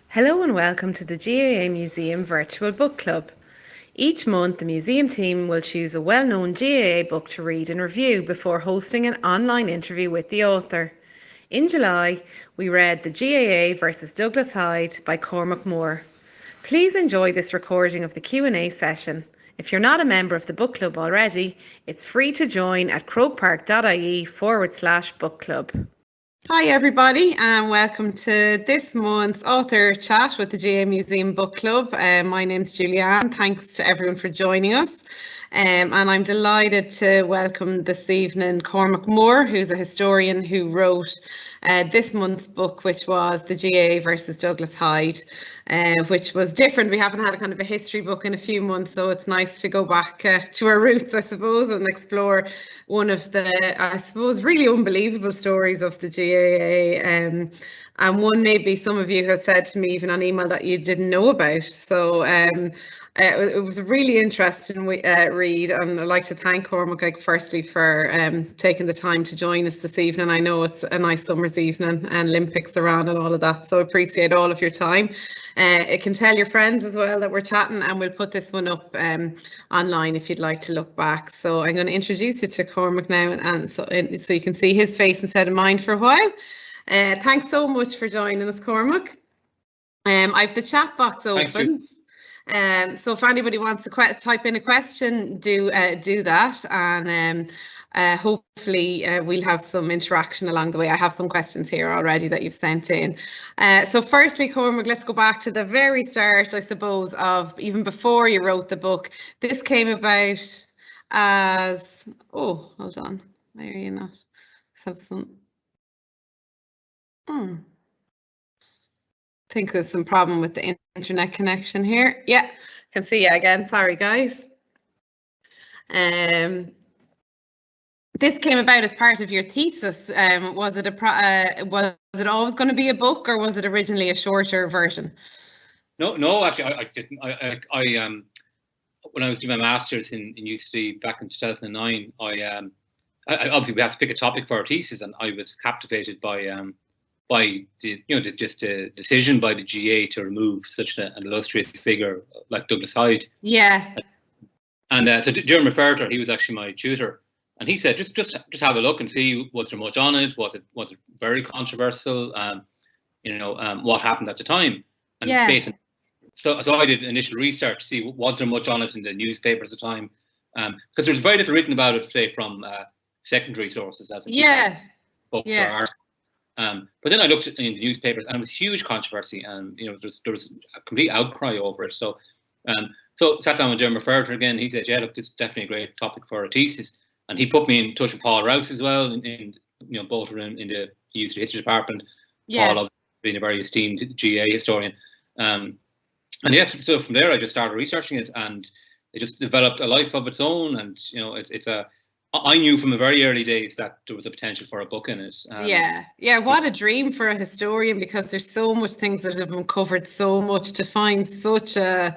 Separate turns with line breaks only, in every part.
Hello and welcome to the GAA Museum Virtual Book Club. Each month, the museum team will choose a well-known GAA book to read and review before hosting an online interview with the author. In July, we read The GAA versus Douglas Hyde by Cormac Moore. Please enjoy this recording of the Q&A session. If you're not a member of the book club already, it's free to join at crokepark.ie/book club. Hi everybody and welcome to this month's author chat with the GAA Museum Book Club. My name's Julianne. Thanks to everyone for joining us. And I'm delighted to welcome this evening Cormac Moore, who's a historian who wrote this month's book, which was The GAA versus Douglas Hyde, which was different. We haven't had a kind of a history book in a few months, so it's nice to go back to our roots, I suppose, and explore one of the, I suppose, really unbelievable stories of the GAA. And one maybe some of you have said to me even on email that you didn't know about. So it was a really interesting read, and I'd like to thank Cormac firstly for taking the time to join us this evening. I know it's a nice summer's evening and Olympics around and all of that, so I appreciate all of your time. You can tell your friends as well that we're chatting, and we'll put this one up online if you'd like to look back. So I'm going to introduce you to Cormac now, and so you can see his face instead of mine for a while. Thanks so much for joining us, Cormac. I've the chat box open. So if anybody wants to type in a question, do that, and hopefully we'll have some interaction along the way. I have some questions here already that you've sent in. So firstly, Cormac, let's go back to the very start, I suppose, of even before you wrote the book. This came about as, oh, hold on, why are you not? Let's have some. I think there's some problem with the internet connection here. Yeah, can see you again. Sorry, guys. This came about as part of your thesis. Was it always going to be a book, or was it originally a shorter version?
No, actually, I didn't. When I was doing my masters in UCD back in 2009, I obviously we had to pick a topic for our thesis, and I was captivated by the decision by the GAA to remove such an illustrious figure like Douglas Hyde.
Yeah.
And so Jeremy referred to her. He was actually my tutor, and he said just have a look and see, was there much on it? Was it very controversial? What happened at the time? And
yeah.
So I did initial research to see, was there much on it in the newspapers at the time? Because there's very little written about it, say, from secondary sources, as books or art. But then I looked in the newspapers, and it was huge controversy, and there was a complete outcry over it. So sat down with Jim referred again. He said, "Yeah, look, this is definitely a great topic for a thesis." And he put me in touch with Paul Rouse as well, both were in the UCD history department.
Yeah.
Paul being a very esteemed GAA historian. And yes, so from there I just started researching it, and it just developed a life of its own. And I knew from the very early days that there was a potential for a book in it.
Yeah, what a dream for a historian, because there's so much things that have uncovered so much to find such a,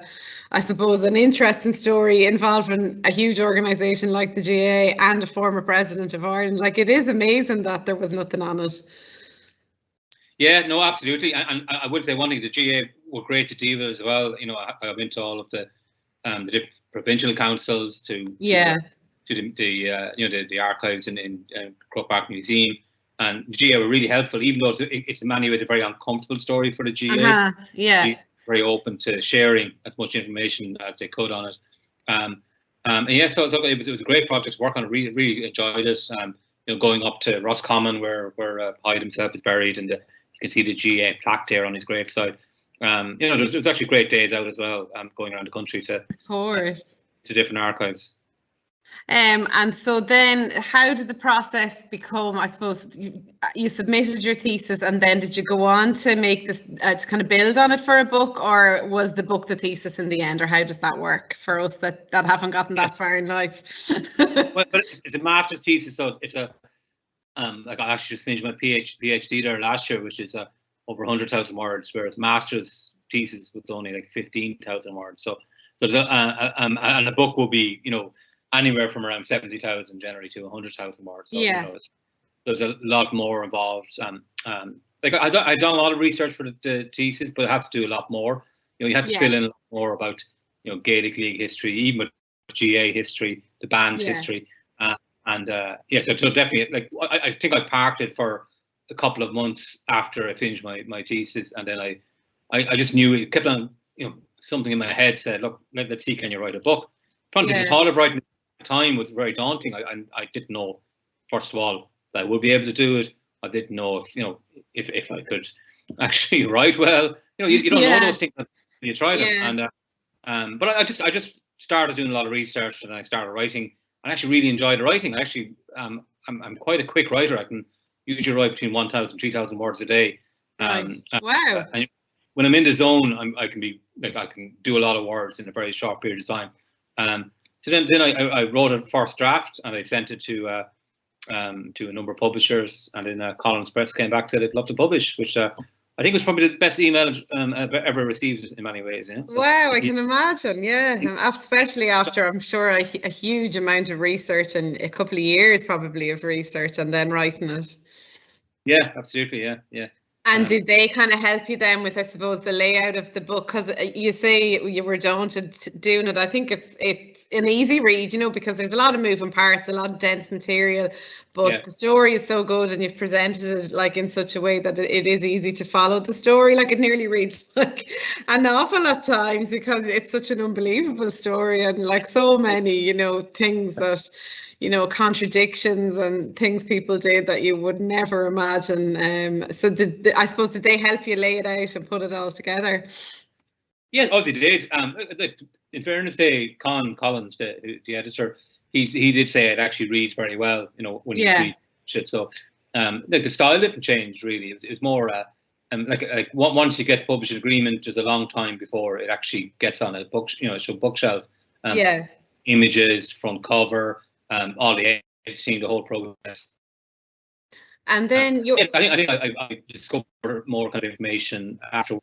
I suppose, an interesting story involving a huge organisation like the GAA and a former president of Ireland. Like, it is amazing that there was nothing on it.
Yeah, no, absolutely. And I would say one thing, the GAA were great to deal with as well. I went to all of the different provincial councils to the archives in Croke Park Museum, and the GAA were really helpful, even though it's in many ways a very uncomfortable story for the GAA. Very open to sharing as much information as they could on it. And yeah, so it was a great project to work on. Really enjoyed it. Going up to Roscommon where Hyde himself is buried, and you can see the GAA plaque there on his graveside. There's actually great days out as well, going around the country to different archives.
And so then how did the process become? I suppose you submitted your thesis, and then did you go on to make this to kind of build on it for a book, or was the book the thesis in the end, or how does that work for us that haven't gotten that far in life?
But it's a master's thesis, so it's a like I actually just finished my PhD there last year, which is over 100,000 words, whereas master's thesis was only like 15,000 words. So and a book will be anywhere from around 70,000 generally to 100,000 words. So, there's a lot more involved. like I've done a lot of research for the thesis, but I have to do a lot more. You have to fill in a lot more about Gaelic League history, even with GAA history, the band's history, so definitely, like I think I parked it for a couple of months after I finished my thesis, and then I just knew it kept on, something in my head said, look, let's see, can you write a book? Probably the thought of writing at the time was very daunting. I didn't know, first of all, that I would be able to do it. I didn't know if I could actually write well. You don't know those things until you try them. And but I just started doing a lot of research, and I started writing. I actually really enjoyed the writing. I actually I'm quite a quick writer. I can usually write between 1,000 3,000 words a day.
Wow.
And when I'm in the zone, I can do a lot of words in a very short period of time. So then I wrote a first draft, and I sent it to a number of publishers, and then Collins Press came back and said they'd love to publish, which I think was probably the best email I've ever received in many ways. So,
wow, I can imagine, especially after, I'm sure, a huge amount of research and a couple of years probably of research and then writing it.
Yeah, absolutely, yeah.
And did they kind of help you then with, I suppose, the layout of the book? Because you say you were daunted doing it. I think it's an easy read, because there's a lot of moving parts, a lot of dense material, but the story is so good, and you've presented it like in such a way that it is easy to follow the story. Like, it nearly reads like a novel at times, because it's such an unbelievable story, and like so many, things that, contradictions and things people did that you would never imagine. So did they help you lay it out and put it all together?
Yeah, they did. In fairness, Con Collins, the editor, he did say it actually reads very well, when you read it. So the style didn't change really. It's more like once you get the publishing agreement, there's a long time before it actually gets on a book, bookshelf. Images, front cover, all the editing, the whole process.
And then
I think I discovered more kind of information after.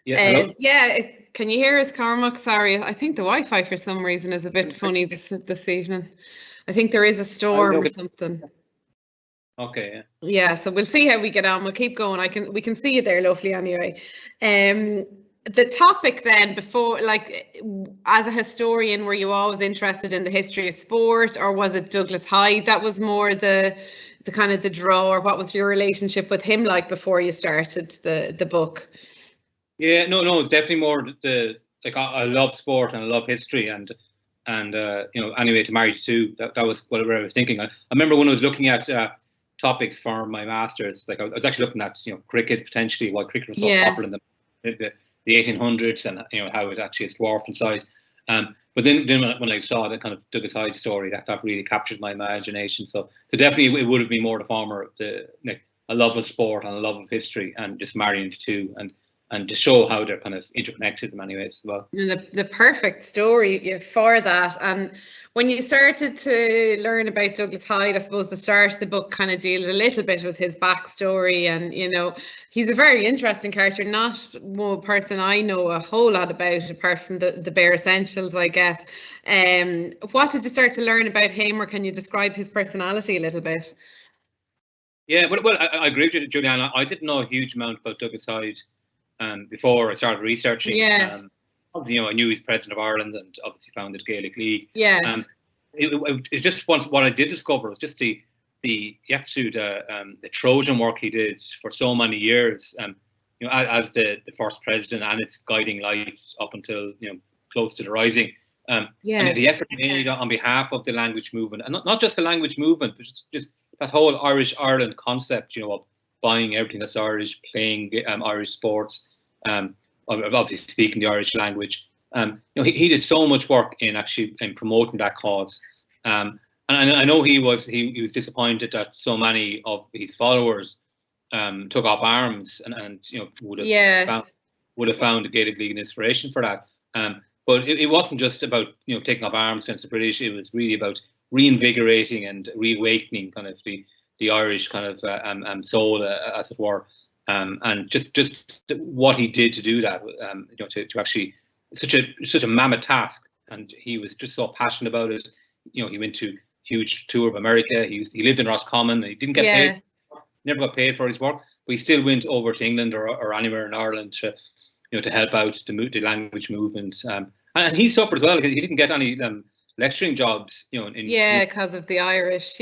Can you hear us, Cormac? Sorry, I think the Wi-Fi for some reason is a bit funny this evening. I think there is a storm or something.
Okay.
Yeah, so we'll see how we get on. We'll keep going. We can see you there, lovely. Anyway, the topic then, before, like, as a historian, were you always interested in the history of sport, or was it Douglas Hyde that was more the kind of the draw, or what was your relationship with him like before you started the book?
Yeah, no, it's definitely more I love sport and I love history, and anyway, to marry too, that was what I was thinking. I remember when I was looking at topics for my masters, like I was actually looking at cricket, potentially, why cricket was so popular in the 1800s, and how it actually is dwarfed in size. But then when I saw the kind of Douglas Hyde story, that really captured my imagination. So definitely it would have been more the former, a love of sport and a love of history, and just marrying the two, and to show how they're kind of interconnected in many ways as well.
The perfect story for that. And when you started to learn about Douglas Hyde, I suppose the start of the book kind of deals a little bit with his backstory, and he's a very interesting character, not one person I know a whole lot about, apart from the bare essentials, I guess. What did you start to learn about him, or can you describe his personality a little bit?
Yeah, well, I agree with you, Juliana. I didn't know a huge amount about Douglas Hyde before I started researching. Obviously, I knew he's president of Ireland and obviously founded the Gaelic League. It just what I did discover was just the absolute the Trojan work he did for so many years. As the first president, and its guiding light up until close to the Rising. And the effort he made on behalf of the language movement, and not just the language movement, but just that whole Irish Ireland concept. Of buying everything that's Irish, playing Irish sports, obviously speaking the Irish language. He did so much work in promoting that cause. And I know he was disappointed that so many of his followers took up arms and would have found the Gaelic League an inspiration for that. But it wasn't just about taking up arms against the British. It was really about reinvigorating and reawakening kind of the Irish kind of soul, as it were, and just what he did to do that, to actually such a mammoth task, and he was just so passionate about it. He went to huge tour of America. He lived in Roscommon. And he didn't get paid. never got paid for his work, but he still went over to England or anywhere in Ireland to, to help out the language movement. And he suffered as well because he didn't get any lecturing jobs,
because of the Irish,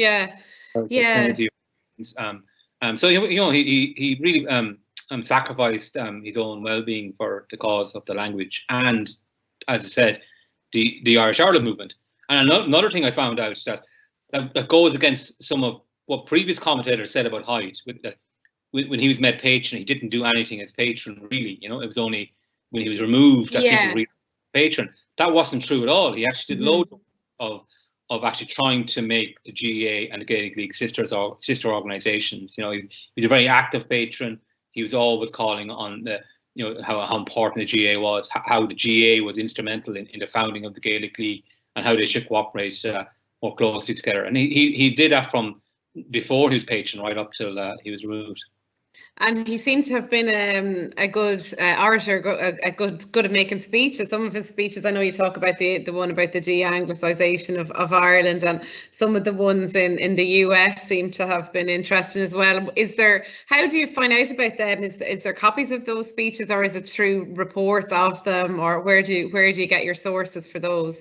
So he really sacrificed his own well-being for the cause of the language and, as I said, the Irish Ireland movement. And another thing I found out that goes against some of what previous commentators said about Hyde. When he was made patron, he didn't do anything as patron, really. It was only when he was removed that people really patron. That wasn't true at all. He actually did loads of actually trying to make the GAA and the Gaelic League sister organisations. He was a very active patron. He was always calling on how important the GAA was, how the GAA was instrumental in the founding of the Gaelic League, and how they should cooperate more closely together. And he did that from before he was patron right up till he was removed.
And he seemed to have been a good orator, good at making speeches. Some of his speeches, I know you talk about the one about the de-Anglicisation of Ireland, and some of the ones in the US seem to have been interesting as well. How do you find out about them? Is there copies of those speeches, or is it through reports of them, or where do you get your sources for those?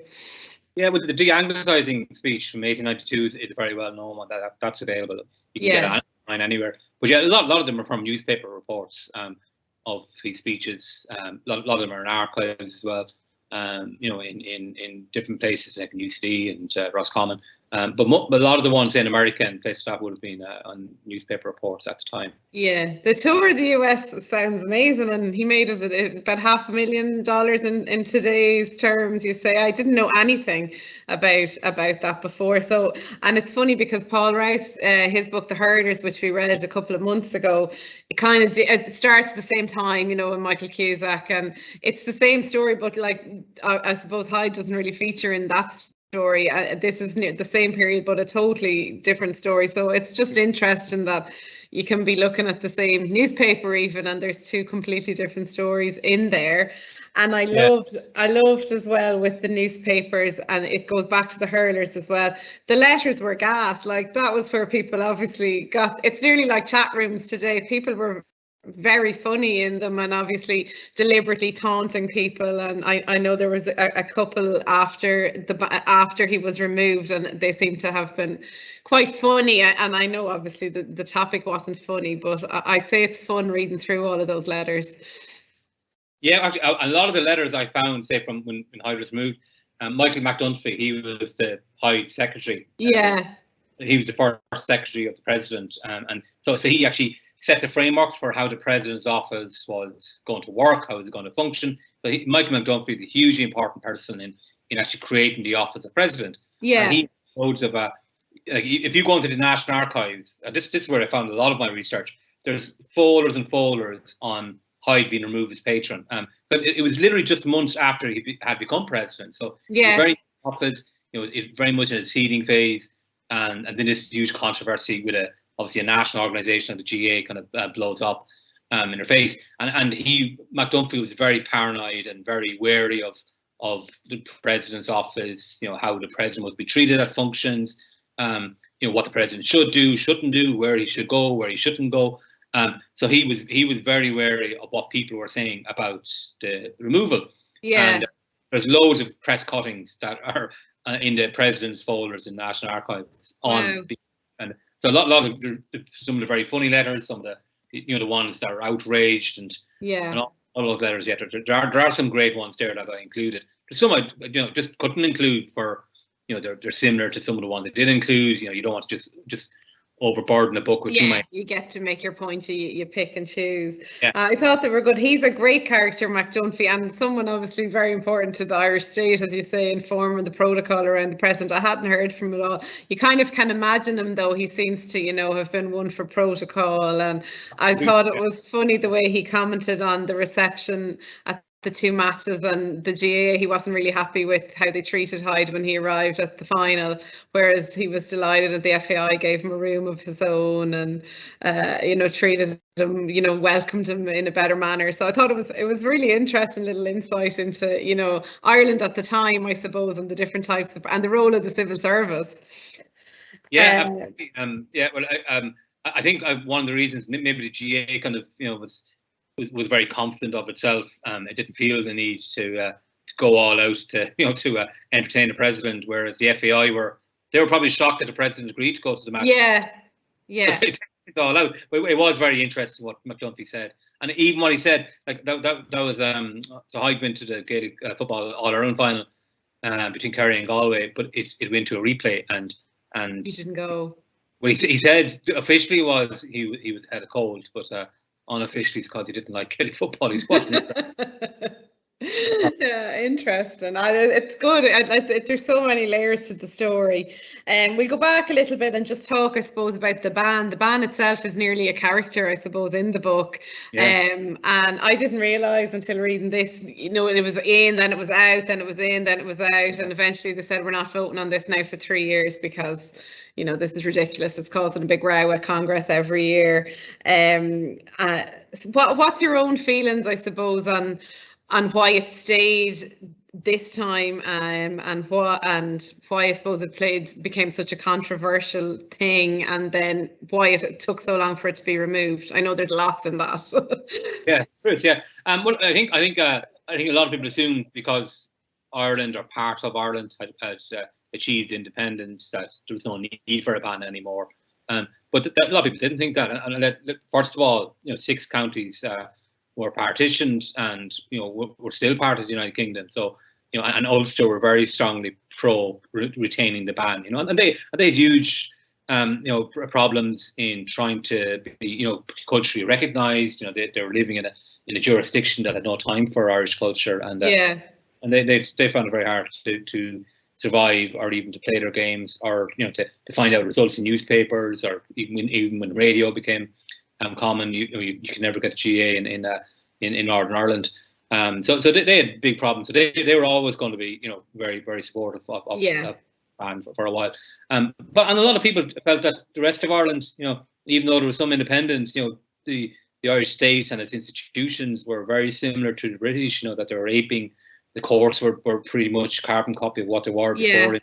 Yeah, well, the de-Anglicising speech from 1892 is very well known one. That's available. You can get it online anywhere. But yeah, a lot of them are from newspaper reports of his speeches. A lot of them are in archives as well. In different places like UCD and Roscommon. But a lot of the ones in America and places like that would have been on newspaper reports at the time.
Yeah, the tour of the US sounds amazing, and he made us about $500,000 in today's terms. You say, I didn't know anything about that before. So, and it's funny because Paul Rouse, his book The Herders, which we read a couple of months ago, it starts at the same time, with Michael Cusack, and it's the same story, but I suppose Hyde doesn't really feature in that story. This is the same period, but a totally different story. So it's just interesting that you can be looking at the same newspaper even, and there's two completely different stories in there. And I loved as well with the newspapers, and it goes back to the hurlers as well. The letters were gas, that was where people obviously it's nearly like chat rooms today. People were very funny in them, and obviously deliberately taunting people. And I know there was a couple after he was removed, and they seem to have been quite funny. And I know obviously the topic wasn't funny, but I'd say it's fun reading through all of those letters.
Yeah, actually, a lot of the letters I found, say from when Hyde was removed, Michael McDunphy, he was the Hyde secretary.
Yeah.
He was the first secretary of the president, and so he actually set the frameworks for how the president's office was going to work, how it was going to function. So Michael McDunphy is a hugely important person in actually creating the office of president.
Yeah.
And he loads of if you go into the National Archives, this is where I found a lot of my research. There's folders and folders on Hyde being removed as patron. But it was literally just months after he had become president. So it was very office, it very much in his seeding phase, and then this huge controversy with obviously a national organisation of the GAA kind of blows up in her face. And McDunphy was very paranoid and very wary of the president's office, how the president must be treated at functions, what the president should do, shouldn't do, where he should go, where he shouldn't go. So he was very wary of what people were saying about the removal.
Yeah.
And there's loads of press cuttings that are in the president's folders in National Archives on and so a lot of some of the very funny letters, some of the ones that are outraged and all those letters. Yeah, there are some great ones there that I included. There's some I just couldn't include for they're similar to some of the ones I did include. You don't want to just overburden the book with too many.
You get to make your point. You pick and choose.
Yeah.
I thought they were good. He's a great character, McDunphy, and someone obviously very important to the Irish state, as you say, in forming the protocol around the president. I hadn't heard from him at all. You kind of can imagine him, though. He seems to, have been one for protocol, and I thought it was funny the way he commented on the reception at the two matches and the GAA. He wasn't really happy with how they treated Hyde when he arrived at the final, whereas he was delighted that the FAI gave him a room of his own and treated him, welcomed him in a better manner. So I thought it was really interesting little insight into Ireland at the time, I suppose, and the different types of and the role of the civil service.
Yeah, absolutely. I think one of the reasons maybe the GAA kind of was very confident of itself. It didn't feel the need to go all out to entertain the president, whereas the FAI were probably shocked that the president agreed to go to the match.
Yeah.
It's all out. But it was very interesting what McDuffie said, and even what he said, like that was so Hyde went to the Gaelic football All-Ireland final between Kerry and Galway, but it went to a replay and
he didn't go.
Well, he said officially he had a cold, but unofficially it's because he didn't like Gaelic football. He wasn't.
Yeah, interesting. It's good. There's so many layers to the story. We'll go back a little bit and just talk, I suppose, about the band. The band itself is nearly a character, I suppose, in the book. Yeah. And I didn't realise until reading this, it was in, then it was out, then it was in, then it was out, and eventually they said we're not voting on this now for 3 years because this is ridiculous. It's causing a big row at Congress every year. So what's your own feelings, I suppose, on why it stayed this time, and why I suppose it became such a controversial thing, and then why it took so long for it to be removed? I know there's lots in that.
Yeah, Chris. Yeah. Well, I think a lot of people assume because Ireland or part of Ireland had achieved independence that there was no need for a ban anymore. But a lot of people didn't think that. And first of all, 6 counties were partitioned, and were still part of the United Kingdom. So and Ulster were very strongly pro retaining the ban. And they had huge problems in trying to be culturally recognised. They were living in a jurisdiction that had no time for Irish culture, and and they found it very hard to survive, or even to play their games, or to find out results in newspapers, or even when radio became common. You can never get a GA in Northern Ireland. So they had big problems. So they were always going to be very, very supportive of ban for a while. But a lot of people felt that the rest of Ireland, even though there was some independence, the Irish state and its institutions were very similar to the British. That they were aping. The courts were pretty much carbon copy of what they were before.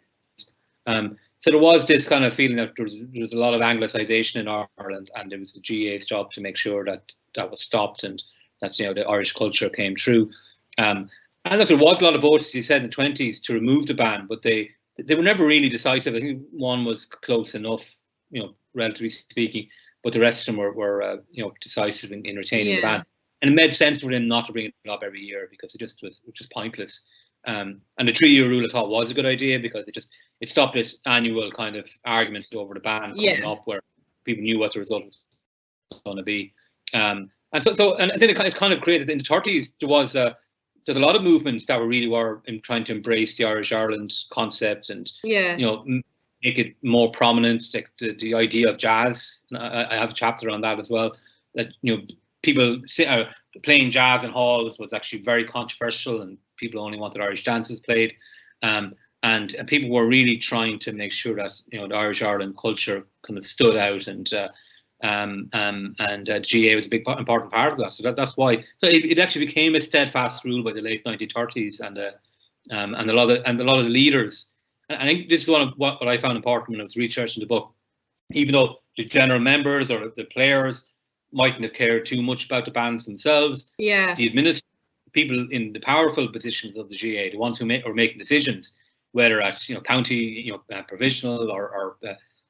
So there was this kind of feeling that there was a lot of Anglicisation in Ireland, and it was the GAA's job to make sure that was stopped, and that's the Irish culture came through. And look, there was a lot of votes, as you said, in the 20s to remove the ban, but they were never really decisive. I think one was close enough, relatively speaking, but the rest of them were decisive in retaining the ban. And it made sense for them not to bring it up every year, because it was just pointless. And the 3-year rule, I thought, was a good idea, because it stopped this annual kind of argument over the ban coming up, where people knew what the result was going to be. And then it kind of created, in the 30s, there's a lot of movements that were in trying to embrace the Irish Ireland concept, and make it more prominent, like the idea of jazz. I have a chapter on that as well. That people playing jazz in halls was actually very controversial, and people only wanted Irish dances played, and people were really trying to make sure that the Irish Ireland culture kind of stood out, and GAA was a big important part of that. So that's why. So it actually became a steadfast rule by the late 1930s, and a lot of the leaders. And I think this is one of what I found important when I was researching the book. Even though the general members or the players mightn't have cared too much about the bands themselves, the people in the powerful positions of the GAA, the ones who are making decisions, whether at county, provisional or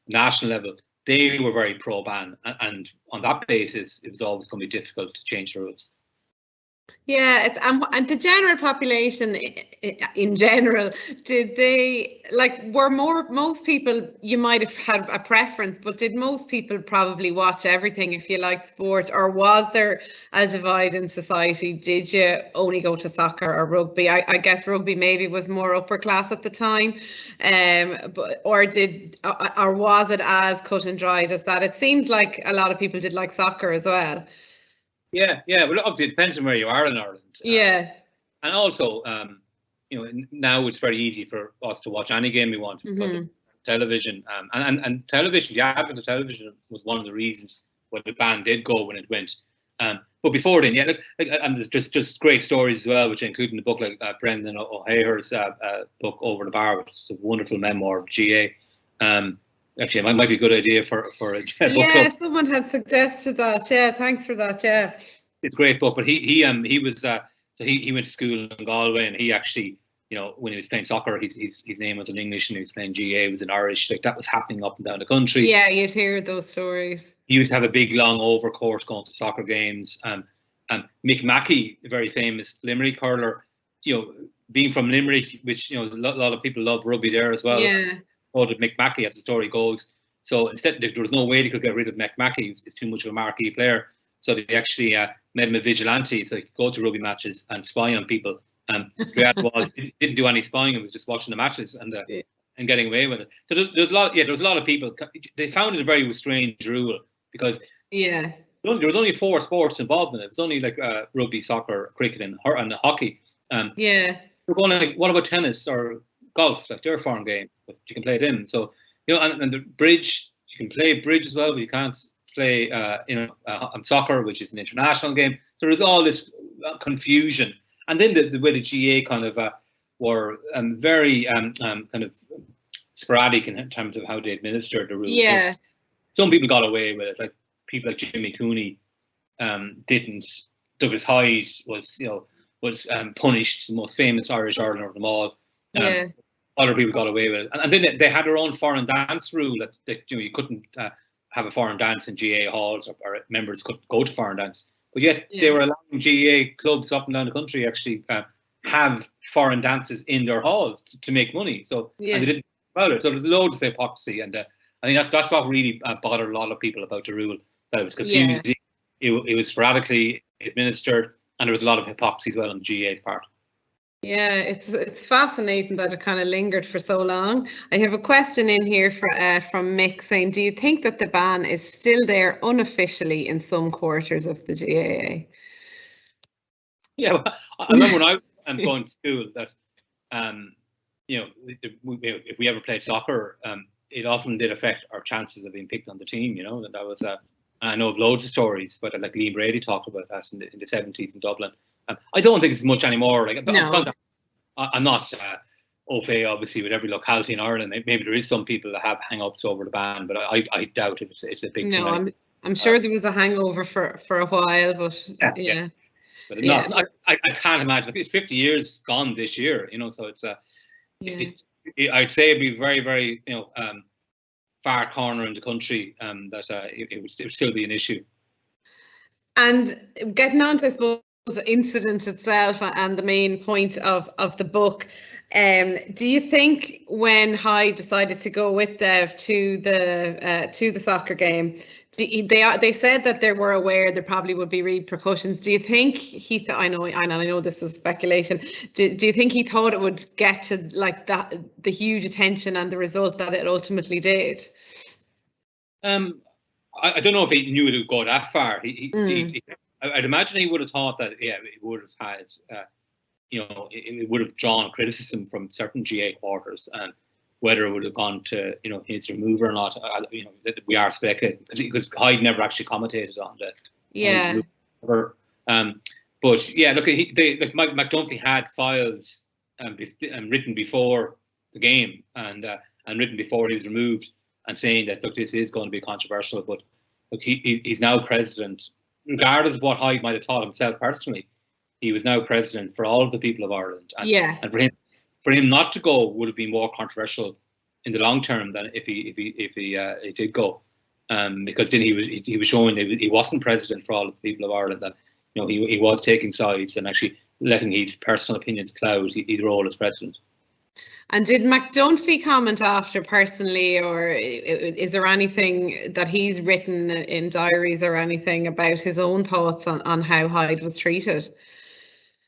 national level, they were very pro-ban, and on that basis, it was always going to be difficult to change the rules.
Yeah, it's and the general population in general, did they were most people, you might have had a preference, but did most people probably watch everything if you liked sport, or was there a divide in society? Did you only go to soccer or rugby? I guess rugby maybe was more upper class at the time, or was it as cut and dried as that? It seems like a lot of people did like soccer as well.
Yeah. Well, obviously it depends on where you are in Ireland. And also, now it's very easy for us to watch any game we want on television. And television, the advent of television was one of the reasons why the ban did go when it went. But before then, and there's just great stories as well, which include in the book, like Brendan O'Hare's book Over the Bar, which is a wonderful memoir of GAA. Actually, it might be a good idea for a book club.
Yeah, someone had suggested that. Yeah, thanks for that. Yeah,
it's a great book. But he was so he went to school in Galway, and he actually, when he was playing soccer, his name was in English, and he was playing GAA was in Irish. Like, that was happening up and down the country.
Yeah, you'd hear those stories.
He used to have a big long overcoat going to soccer games. And Mick Mackey, a very famous Limerick hurler, being from Limerick, which a lot of people love rugby there as well.
Yeah.
Quoted Mick Mackey, as the story goes. So instead, there was no way they could get rid of Mick Mackey. He's too much of a marquee player. So they actually made him a vigilante, so he could go to rugby matches and spy on people. The reality was, he didn't do any spying; he was just watching the matches and getting away with it. So there's a lot of people. They found it a very strange rule, because there was only 4 sports involved in it. It was only like rugby, soccer, cricket, and hockey. We're going like, what about tennis or golf? Like, they're a foreign game, but you can play them. So and the bridge, you can play bridge as well, but you can't play soccer, which is an international game. So there's all this confusion, and then the way the GAA kind of were very kind of sporadic in terms of how they administered the rules.
Yeah,
some people got away with it, like people like Jimmy Cooney didn't. Douglas Hyde was punished, the most famous Irish hurler of them all. Other people got away with it, and then they had their own foreign dance rule that you couldn't have a foreign dance in GAA halls, or members couldn't go to foreign dance. But yet they were allowing GAA clubs up and down the country actually have foreign dances in their halls to make money. So and they didn't about it. So there's loads of hypocrisy, and I think that's what really bothered a lot of people about the rule. That it was confusing. It was sporadically administered, and there was a lot of hypocrisy as well on the GAA's part.
Yeah, it's fascinating that it kind of lingered for so long. I have a question in here from Mick saying, do you think that the ban is still there unofficially in some quarters of the GAA?
Yeah, well, I remember when I was going to school that, if we ever played soccer, it often did affect our chances of being picked on the team. That was I know of loads of stories, but like Liam Brady talked about that in the 70s in Dublin. I don't think it's much anymore. Like, no. I'm not au fait, obviously, with every locality in Ireland. Maybe there is some people that have hang-ups over the ban, but I doubt it's a big thing.
No, I'm sure there was a hangover for a while, but yeah.
But I can't imagine. It's 50 years gone this year, so it's I'd say it'd be very, very, far corner in the country that it would still be an issue.
And getting on to, I suppose, the incident itself and the main point of the book, do you think when Hyde decided to go with Dev to the soccer game, they said that they were aware there probably would be repercussions? Do you think he thought? I know this is speculation. Do you think he thought it would get to like that, the huge attention and the result that it ultimately did?
I don't know if he knew it would go that far. I'd imagine he would have thought that it would have had, it would have drawn criticism from certain GAA quarters, and whether it would have gone to his remove or not, we are speculating because Hyde never actually commentated on the but yeah, look, Mike Dunphy had files written before the game and written before he was removed, and saying that, look, this is going to be controversial, but look, he's now president. Regardless of what Hyde might have thought himself personally, he was now president for all of the people of Ireland. And for him not to go would have been more controversial in the long term than if he did go, because then he was showing that he wasn't president for all of the people of Ireland. That he was taking sides and actually letting his personal opinions cloud his role as president.
And did McDunphy comment after personally, or is there anything that he's written in diaries or anything about his own thoughts on how Hyde was treated?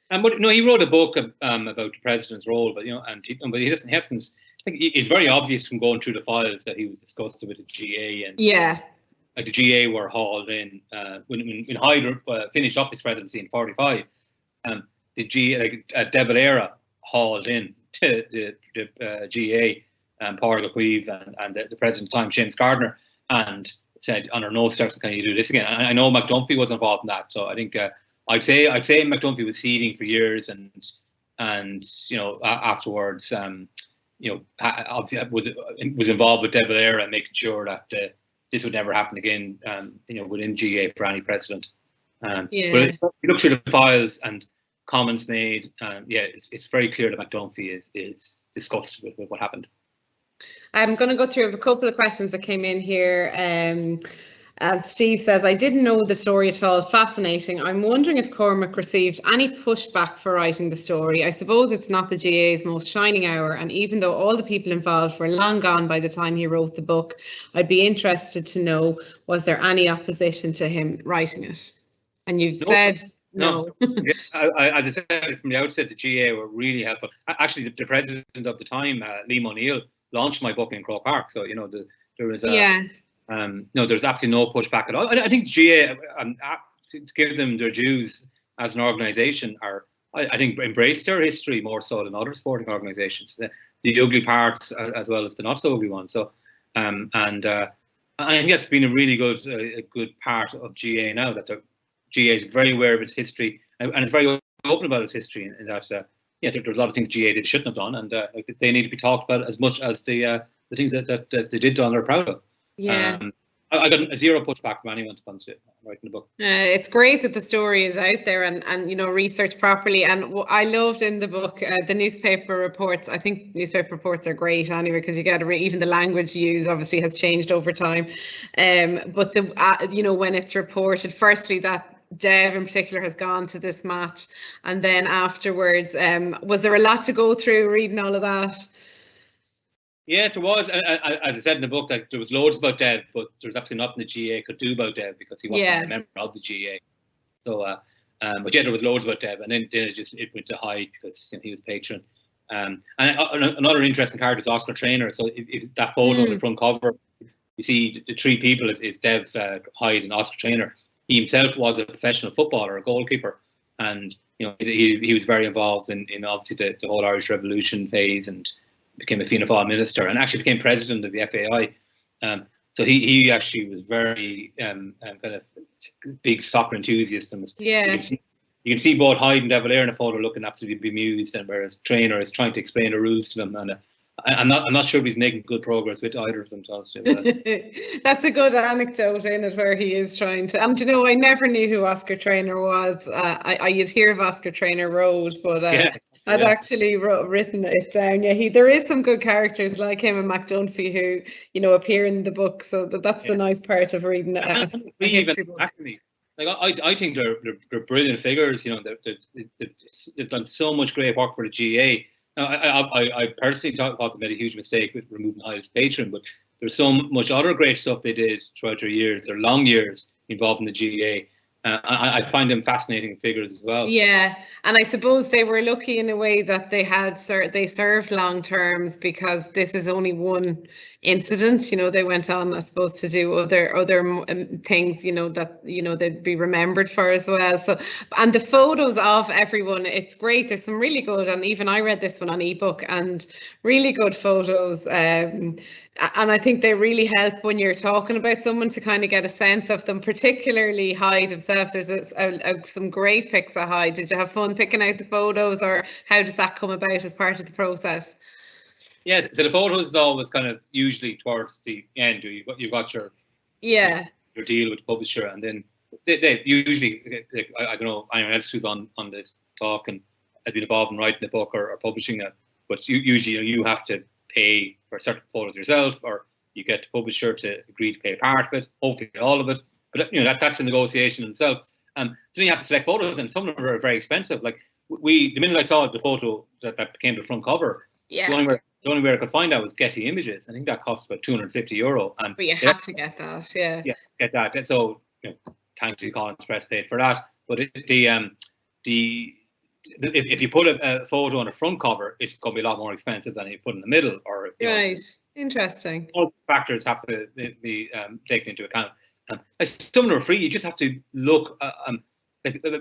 But no, he wrote a book about the president's role, but but he doesn't. It's very obvious from going through the files that he was disgusted with the GAA, and the GAA were hauled in when Hyde finished up his presidency in '45. The GAA, De Valera hauled in to the GAA, Pádraig Cuív and the president at the time, Seamus Gardner, and said, under no circumstances can you do this again. And I know McDunphy was involved in that, so I think I'd say McDunphy was seething for years, and afterwards obviously was involved with De Valera and making sure that this would never happen again, within GAA for any president. But if you look through the files and comments made, it's very clear that McDuffie is disgusted with what happened.
I'm going to go through a couple of questions that came in here. Steve says, I didn't know the story at all. Fascinating. I'm wondering if Cormac received any pushback for writing the story. I suppose it's not the GAA's most shining hour, and even though all the people involved were long gone by the time he wrote the book, I'd be interested to know, was there any opposition to him writing it? And you've said no.
As I said from the outset, the GAA were really helpful. Actually, the president of the time, Liam O'Neill, launched my book in Croke Park. So, there was there's absolutely no pushback at all. I think GAA, to give them their dues as an organisation, I think embraced their history more so than other sporting organisations. The ugly parts as well as the not so ugly ones. So, and I think that's been a really good part of GAA now, that the GAA is very aware of its history and it's very open about its history. And that there's a lot of things GAA did shouldn't have done, and they need to be talked about as much as the things that they did done. They're proud of. Yeah. I got zero pushback from anyone to come to writing the book.
It's great that the story is out there and researched properly. And I loved in the book the newspaper reports. I think newspaper reports are great anyway, because you get even the language used obviously has changed over time. But when it's reported, firstly that Dev in particular has gone to this match, and then afterwards, was there a lot to go through reading all of that?
Yeah, there was. As I said in the book, like, there was loads about Dev, but there was absolutely nothing the GAA could do about Dev because he wasn't a member of the GAA. So, but there was loads about Dev, and then it went to Hyde because he was patron. And another interesting character is Oscar Traynor. So if that photo on the front cover, you see the three people is Dev, Hyde, and Oscar Traynor. He himself was a professional footballer, a goalkeeper, and he was very involved in obviously the whole Irish Revolution phase, and became a Fianna Fáil minister and actually became president of the FAI. So he actually was very kind of big soccer enthusiast. And you can see both Hyde and De Valera in a photo looking absolutely bemused, and whereas Traynor is trying to explain the rules to them. And I'm not sure if he's making good progress with either of them.
That's a good anecdote in it, where he is trying to. I never knew who Oscar Traynor was. You'd hear of Oscar Traynor Road, but I'd actually written it down. Yeah, there is some good characters like him and McDuffie who appear in the book. So that's the nice part of reading it.
I think they're brilliant figures. They've done so much great work for the GAA. Now, I personally thought they made a huge mistake with removing Hyde as patron, but there's so much other great stuff they did throughout their years, their long years involved in the GAA. I find them fascinating figures as well. Yeah,
and I suppose they were lucky in a way that they served long terms, because this is only one incident. They went on, I suppose, to do other things, that they'd be remembered for as well. So, and the photos of everyone, it's great. There's some really good, and even I read this one on ebook, and really good photos. And I think they really help when you're talking about someone to kind of get a sense of them, particularly Hyde himself. There's some great pics of Hyde. Did you have fun picking out the photos, or how does that come about as part of the process?
Yeah, so the photos is always kind of usually towards the end. You've got your deal with the publisher, and then they usually, I don't know anyone else who's on this talk and has been involved in writing the book or publishing it, but usually you have to pay for certain photos yourself, or you get the publisher to agree to pay part of it, hopefully all of it. But that's a negotiation in itself. So then you have to select photos, and some of them are very expensive. Like the minute I saw the photo that became the front cover, the only way I could find out was Getty Images. I think that cost about €250.
But you had to get that, yeah.
Yeah, get that. And so thankfully Collins Press paid for that. But if you put a photo on the front cover, it's going to be a lot more expensive than you put in the middle.
Interesting.
All factors have to be taken into account. Some of them are free. You just have to look.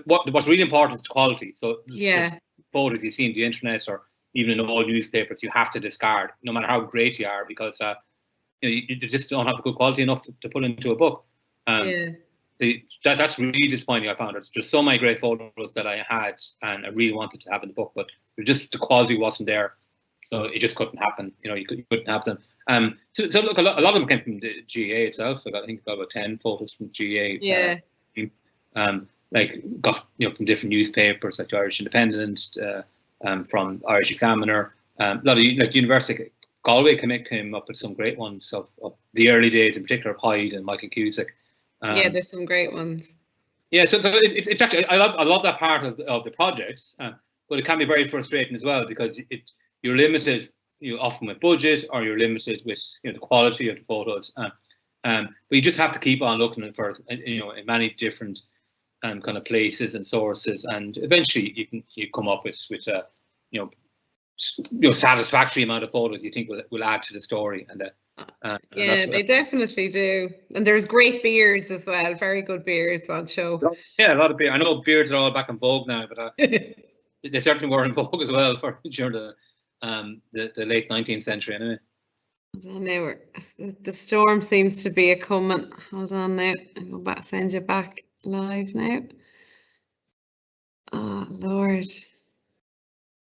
What's really important is the quality. So photos you see on the internet or even in all newspapers, you have to discard, no matter how great you are, because you just don't have the good quality enough to put into a book. That's really disappointing. I found there's so many great photos that I had and I really wanted to have in the book, but the quality wasn't there. So it just couldn't happen. You couldn't have them. So look, a lot of them came from the GAA itself. I think got about 10 photos from GAA.
Yeah.
Like got from different newspapers like the Irish Independent, from Irish Examiner. A lot of like University Galway came up with some great ones of the early days, in particular of Hyde and Michael Cusack.
Yeah, there's some great ones.
Yeah, so it's actually I love that part of the projects, but it can be very frustrating as well, because you're limited, often with budget, or you're limited with the quality of the photos. But you just have to keep on looking for in many different kind of places and sources, and eventually you come up with a satisfactory amount of photos you think will add to the story.
Yeah, they definitely do. And there's great beards as well, very good beards on show.
Yeah, a lot of beards. I know beards are all back in vogue now, but they certainly were in vogue as well during the late 19th century anyway.
Hold on now, the storm seems to be coming. Hold on now, I'll go back, send you back live now. Oh Lord.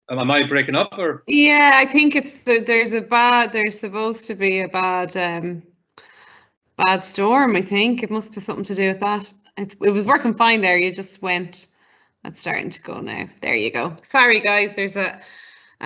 Am I breaking up, or?
Yeah, I think there's supposed to be a bad storm. I think it must be something to do with that. It was working fine there. You just went. It's starting to go now. There you go. Sorry guys, there's a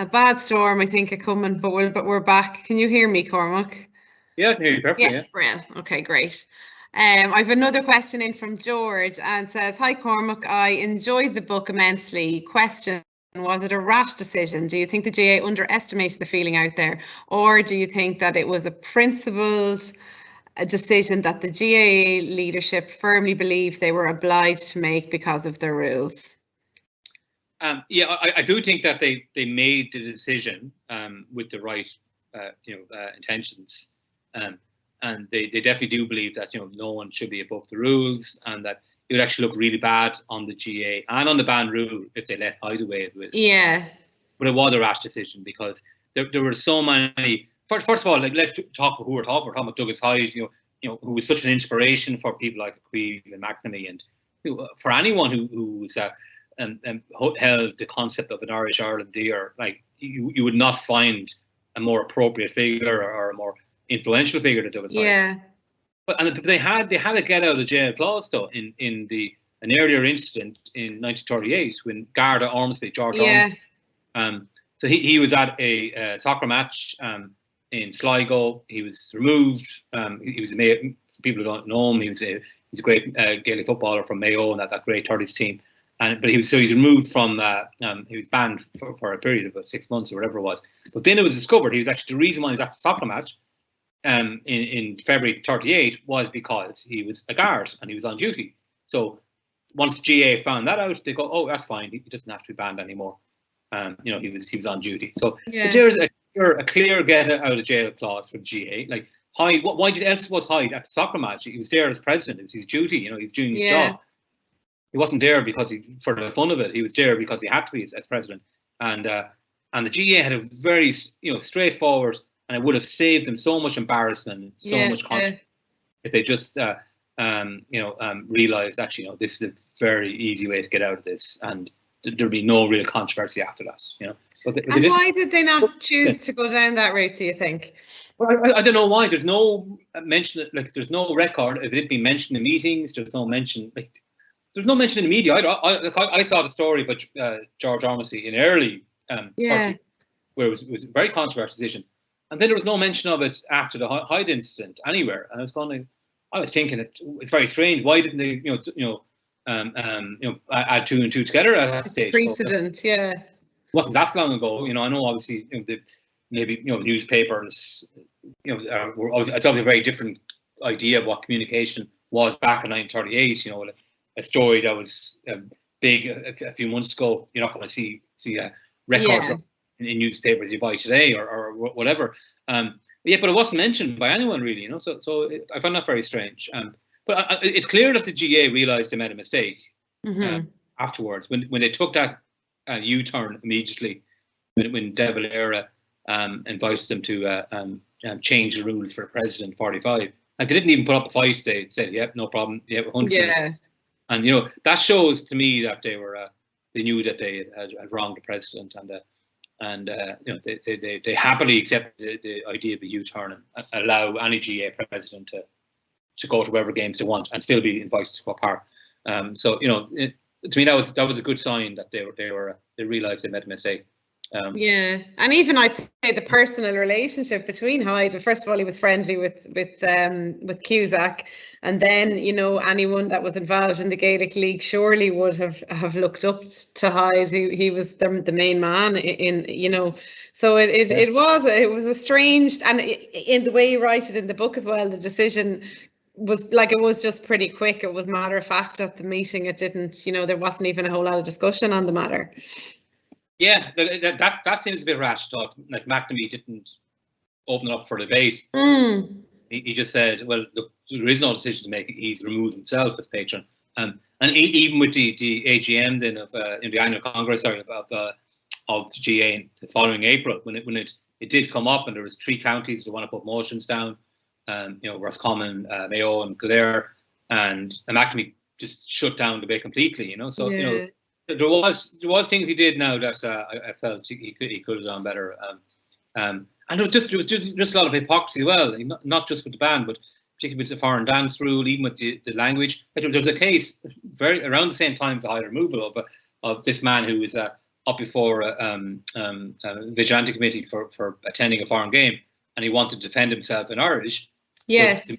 bad storm, I think, coming, but we're back. Can you hear me, Cormac?
Yeah, I can hear you perfectly.
Yeah, brilliant. Okay, great. I've another question in from George, and says, "Hi Cormac, I enjoyed the book immensely. Question: was it a rash decision? Do you think the GAA underestimated the feeling out there, or do you think that it was a principled decision that the GAA leadership firmly believed they were obliged to make because of their rules?"
Yeah, I do think that they made the decision with the right intentions, and they definitely do believe that no one should be above the rules, and that it would actually look really bad on the GAA and on the band rule if they let Hyde away with it.
Yeah.
But it was a rash decision, because there were so many. First of all, like, let's talk who we're talking. We're talking about Douglas Hyde, who was such an inspiration for people like Queen and McNamee, and for anyone who's held the concept of an Irish Ireland dear. Like, you would not find a more appropriate figure or a more influential figure than Douglas Hyde.
Yeah.
But they had a get out of jail clause though in an earlier incident in 1938 when Garda Ormsby, George Ormsby, so he was at a soccer match in Sligo. He was removed. He was for people who don't know him, he's a great Gaelic footballer from Mayo and that great 30s team. But he's removed from. He was banned for a period of about 6 months or whatever it was. But then it was discovered he was actually the reason why he was at the soccer match in February 38 was because he was a guard and he was on duty. So once the GAA found that out, they go, "Oh, that's fine. He doesn't have to be banned anymore." He was on duty. So there's a clear get out of jail clause for the GAA. Like Hyde, why did else was Hyde at the soccer match? He was there as president. It was his duty. He's doing his job. He wasn't there because for the fun of it. He was there because he had to be as president. And the GAA had a very straightforward, and it would have saved them so much embarrassment, so much controversy if they just realized actually this is a very easy way to get out of this, and there'd be no real controversy after that. But
why did they not choose to go down that route, do you think?
Well, I don't know why. There's no mention. Like, there's no record of it being mentioned in meetings. There's no mention. There's no mention in the media either. I saw the story about George Ormsby in early 30, where it was a very controversial decision, and then there was no mention of it after the Hyde incident anywhere. And I was thinking it's very strange. Why didn't they add two and two together at that stage?
Precedent,
It wasn't that long ago. I know obviously maybe newspapers it's obviously a very different idea of what communication was back in 1938. A story that was big a few months ago, you're not going to see records in newspapers you buy today or whatever. But it wasn't mentioned by anyone really. So I found that very strange. But it's clear that the GAA realised they made a mistake afterwards when they took that U-turn immediately when De Valera invited them to change the rules for President 45. And they didn't even put up the fight. They said, "Yep, no problem. Yeah, 100%." And that shows to me that they knew that they had wronged the president, and and they happily accept the idea of a U-turn and allow any GAA president to go to whatever games they want and still be invited to Croke Park. So to me that was a good sign that they realised they made a mistake.
Yeah, and even I'd say the personal relationship between Hyde. First of all, he was friendly with Cusack, and then anyone that was involved in the Gaelic League surely would have looked up to Hyde. He was the main man in. So it was a strange, and in the way you write it in the book as well, the decision was it was just pretty quick. It was matter of fact at the meeting. It didn't, there wasn't even a whole lot of discussion on the matter.
Yeah, that seems a bit rash. Like McNamee didn't open it up for debate. He just said, "Well, look, there is no decision to make. He's removed himself as patron." And even with the AGM then of in the annual congress, of the GAA the following April, when it did come up, and there was 3 counties that want to put motions down, Roscommon, Mayo, and Kildare, and McNamee just shut down the debate completely. So
yeah.
There was things he did now that I felt he could have done better, and there was just a lot of hypocrisy as well, not just with the ban, but particularly with the foreign dance rule, even with the language. There was a case around the same time as the Hyde removal of this man who was up before a vigilante committee for attending a foreign game, and he wanted to defend himself in Irish.
Yes,
the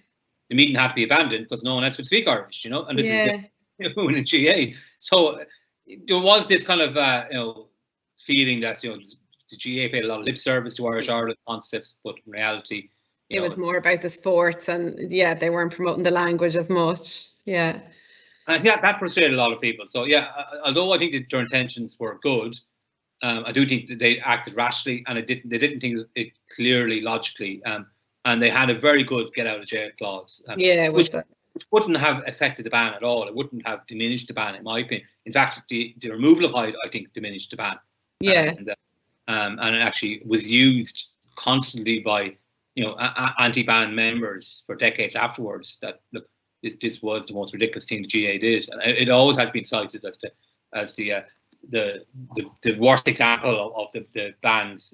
meeting had to be abandoned because no one else could speak Irish, and this is in GAA. So there was this kind of feeling that the GAA paid a lot of lip service to Irish Ireland concepts, but in reality,
it was more about the sports, and they weren't promoting the language as much. Yeah,
and that frustrated a lot of people. So although I think that their intentions were good, I do think that they acted rashly, and they didn't think it clearly, logically, and they had a very good get out of jail clause. Which wouldn't have affected the ban at all. It wouldn't have diminished the ban, in my opinion. In fact, the removal of Hyde, I think, diminished the ban.
Yeah.
And it actually was used constantly by, anti-ban members for decades afterwards. That look, this was the most ridiculous thing the GAA did, and it always has been cited as the worst example of the ban's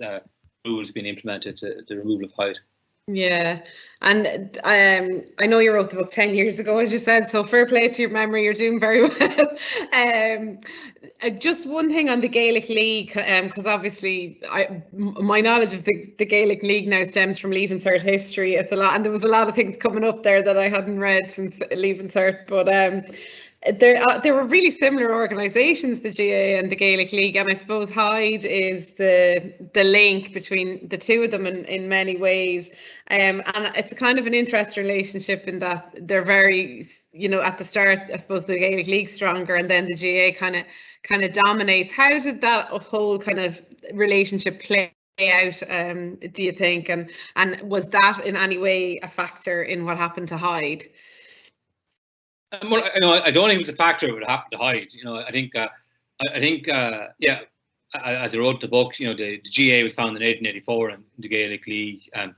rules being implemented, the removal of Hyde.
Yeah, and I know you wrote the book 10 years ago, as you said, so fair play to your memory, you're doing very well. Just one thing on the Gaelic League, because obviously my knowledge of the Gaelic League now stems from Leaving Cert history. It's a lot, and there was a lot of things coming up there that I hadn't read since Leaving Cert, but there were really similar organisations, the GAA and the Gaelic League, and I suppose Hyde is the link between the two of them in many ways. And it's a kind of an interesting relationship in that they're very, at the start, I suppose the Gaelic League's stronger, and then the GAA kind of dominates. How did that whole kind of relationship play out, do you think? And was that in any way a factor in what happened to Hyde?
Well, I don't think it was a factor of what happened to Hyde. I think, as I wrote the book, the GAA was founded in 1884 and the Gaelic League, and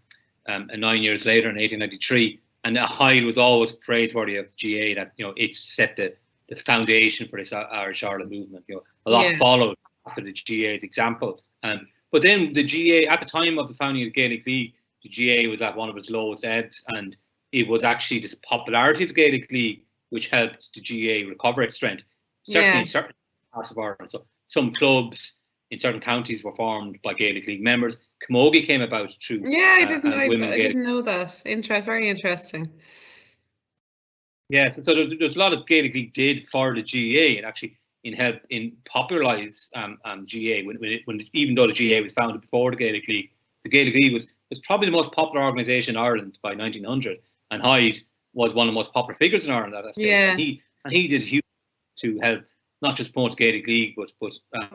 9 years later in 1893. And Hyde was always praiseworthy of the GAA that it set the foundation for this Irish Ireland movement. A lot followed after the GAA's example. But then the GAA, at the time of the founding of the Gaelic League, the GAA was at one of its lowest ebbs, and it was actually this popularity of the Gaelic League which helped the GAA recover its strength, certainly in certain parts of Ireland. So some clubs in certain counties were formed by Gaelic League members. Camogie came about through
I didn't know that. Very interesting.
Yeah, so there's a lot of Gaelic League did for the GAA, and actually help in popularise GAA. When even though the GAA was founded before the Gaelic League was probably the most popular organisation in Ireland by 1900, and Hyde was one of the most popular figures in Ireland at that stage.
Yeah.
And he did huge to help not just promote the Gaelic League, but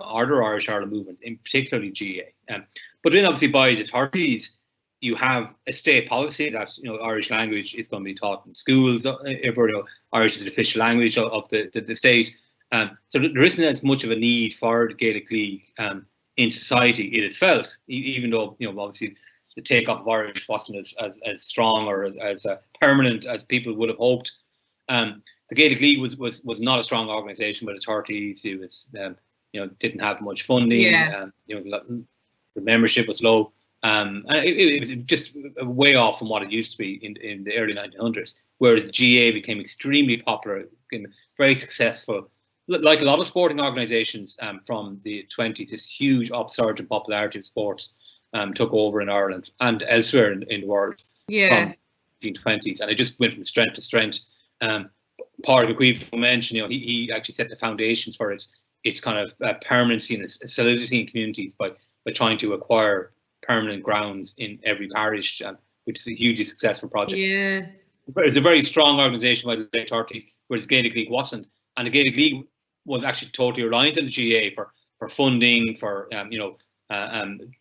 other Irish Ireland movements, in particularly GAA. But then obviously by the 30s, you have a state policy that Irish language is going to be taught in schools. Irish is the official language of the state. So there isn't as much of a need for the Gaelic League in society. It is felt, even though obviously the take-up of Irish wasn't as strong or as permanent as people would have hoped. The Gaelic League was not a strong organisation by the 30s. It was didn't have much funding. membership was low. And it was just way off from what it used to be in the early 1900s, whereas the GAA became extremely popular, became very successful. Like a lot of sporting organisations from the 20s, this huge upsurge in popularity of sports took over in Ireland and elsewhere in the world from the 1920s, and it just went from strength to strength. Part of McQueen mentioned, he actually set the foundations for its kind of permanency and its solidity in communities by trying to acquire permanent grounds in every parish, which is a hugely successful project.
Yeah,
it's a very strong organisation by the late 30s, whereas the Gaelic League wasn't, and the Gaelic League was actually totally reliant on the GAA for funding, for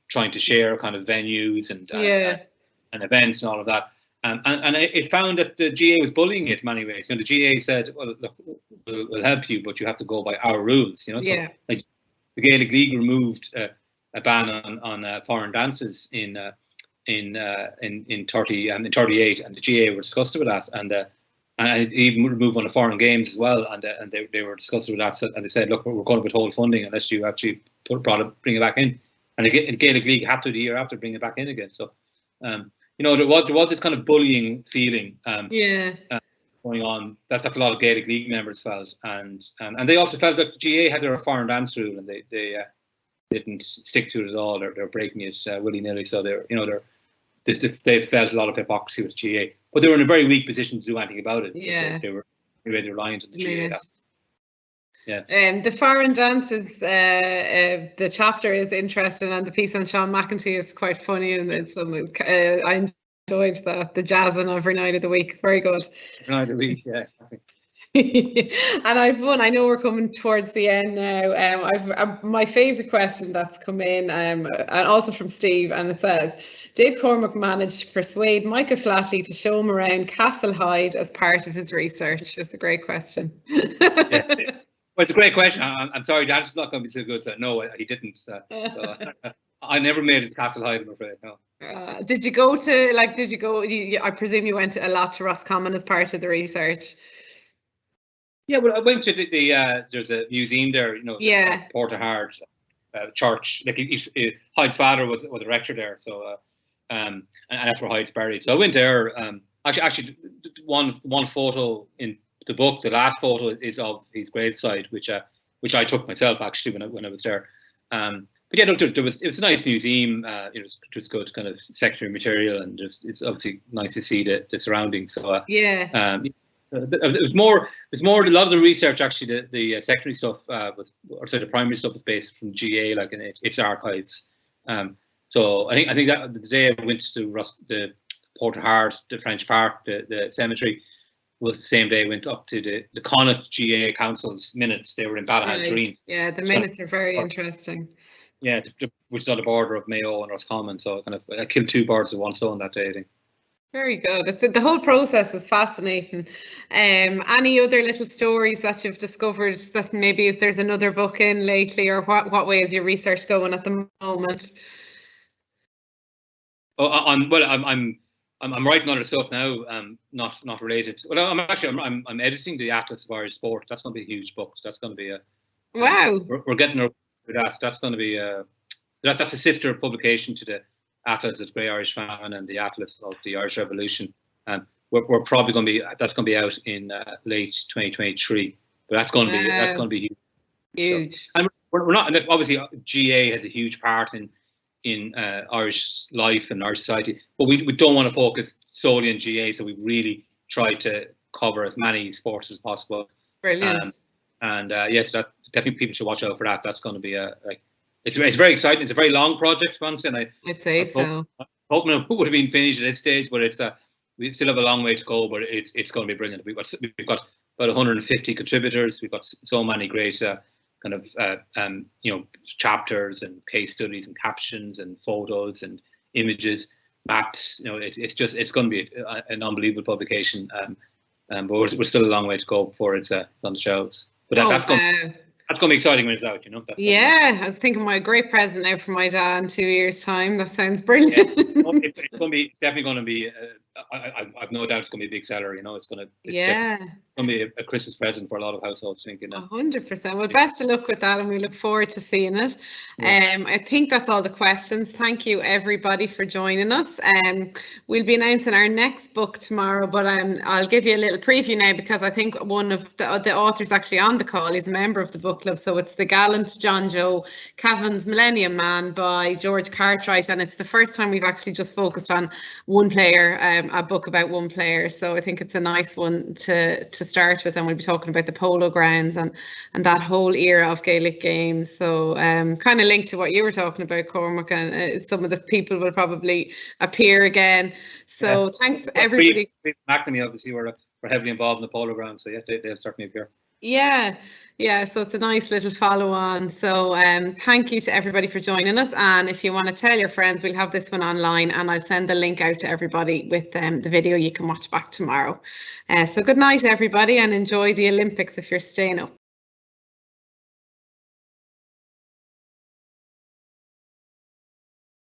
trying to share kind of venues and events and all of that. And it found that the GAA was bullying it in many ways. The GAA said, "Well, look, we'll help you, but you have to go by our rules." So, like, the Gaelic League removed a ban on foreign dances in 38, and the GAA were disgusted with that, and it even removed one of foreign games as well, and they were disgusted with that, and they said, "Look, we're going to withhold funding unless you actually bring it back in." And the Gaelic League had to the year after bring it back in again. So. There was this kind of bullying feeling going on. That's a lot of Gaelic League members felt, and they also felt that GAA had their foreign dance rule, and they didn't stick to it at all. They're breaking it willy nilly. So they felt a lot of hypocrisy with GAA, but they were in a very weak position to do anything about it.
Yeah,
they were really reliant on the GAA.
The foreign dances, the chapter is interesting, and the piece on Sean McEntee is quite funny, and it's I enjoyed that. The jazzing every night of the week is very good.
Every night of the week, yes.
And I've won. I know we're coming towards the end now. I've my favourite question that's come in, and also from Steve, and it says, did Cormac manage to persuade Michael Flatley to show him around Castle Hyde as part of his research? It's a great question.
Well, it's a great question. I'm sorry, the answer's not going to be so good. So no, he didn't. So I never made it to Castle Hyde, I'm afraid. No.
Did you go to, I presume you went a lot to Roscommon as part of the research?
Yeah, well, I went to there's a museum there, Portaheart church. Like Hyde's father was a rector there, so and that's where Hyde's buried. So I went there. Actually, one photo in the book, the last photo, is of his graveside, which I took myself actually when I was there. But yeah, it was a nice museum. It was good kind of secondary material, and it's obviously nice to see the surroundings. So it was more a lot of the research actually. The secondary stuff the primary stuff was based from GAA, like in its archives. So I think that the day I went to the Portaheart, the French Park, the cemetery, was the same day I went up to the Connacht GAA Council's minutes. They were in Ballahadreen.
Yeah, the minutes are very interesting.
Yeah, which is on the border of Mayo and Roscommon. So I killed two birds with one stone that day, I think.
Very good. The whole process is fascinating. Any other little stories that you've discovered that maybe there's another book in lately, or what way is your research going at the moment?
Oh, I'm writing other stuff now, not related. Well, I'm editing the Atlas of Irish Sport. That's going to be a huge book. That's going to be
wow.
We're getting there with that. That's going to be that's a sister publication to the Atlas of the Grey Irish Famine and the Atlas of the Irish Revolution. And we're probably going to be out in late 2023. But that's going to be
huge.
So, and we're not, obviously GAA has a huge part in Irish life and Irish society, but we don't want to focus solely on GAA, so we've really tried to cover as many sports as possible.
Brilliant.
Yes, that definitely people should watch out for that. That's going to be it's very exciting. It's a very long project, once, and I'd
say so.
Hoping it would have been finished at this stage, but we still have a long way to go. But it's going to be brilliant. We've got about 150 contributors. We've got so many great kind of chapters and case studies and captions and photos and images, maps. It's going to be an unbelievable publication. But we're still a long way to go before it's on the shelves. But that's going to be exciting when it's out. I
was thinking my great present now for my dad in 2 years' time. That sounds brilliant.
It's definitely going to be I've no doubt it's going to be a big seller. You know, it's going to be a Christmas present for a lot of households. Thinking
100%. Well, best of luck with that, and we look forward to seeing it. I think that's all the questions. Thank you everybody for joining us. We'll be announcing our next book tomorrow, but I'll give you a little preview now, because I think one of the authors actually on the call is a member of the book club. So it's The Gallant John Joe, Cavan's Millennium Man by George Cartwright, and it's the first time we've actually just focused on one player, a book about one player. So I think it's a nice one to start with, and we'll be talking about the polo grounds and that whole era of Gaelic games. So kind of linked to what you were talking about, Cormac, and some of the people will probably appear again. So thanks everybody.
McNamee obviously were heavily involved in the polo grounds, so they'll certainly appear.
Yeah, so it's a nice little follow on. So thank you to everybody for joining us, and if you want to tell your friends, we'll have this one online, and I'll send the link out to everybody with the video you can watch back tomorrow. So good night everybody, and enjoy the Olympics if you're staying up.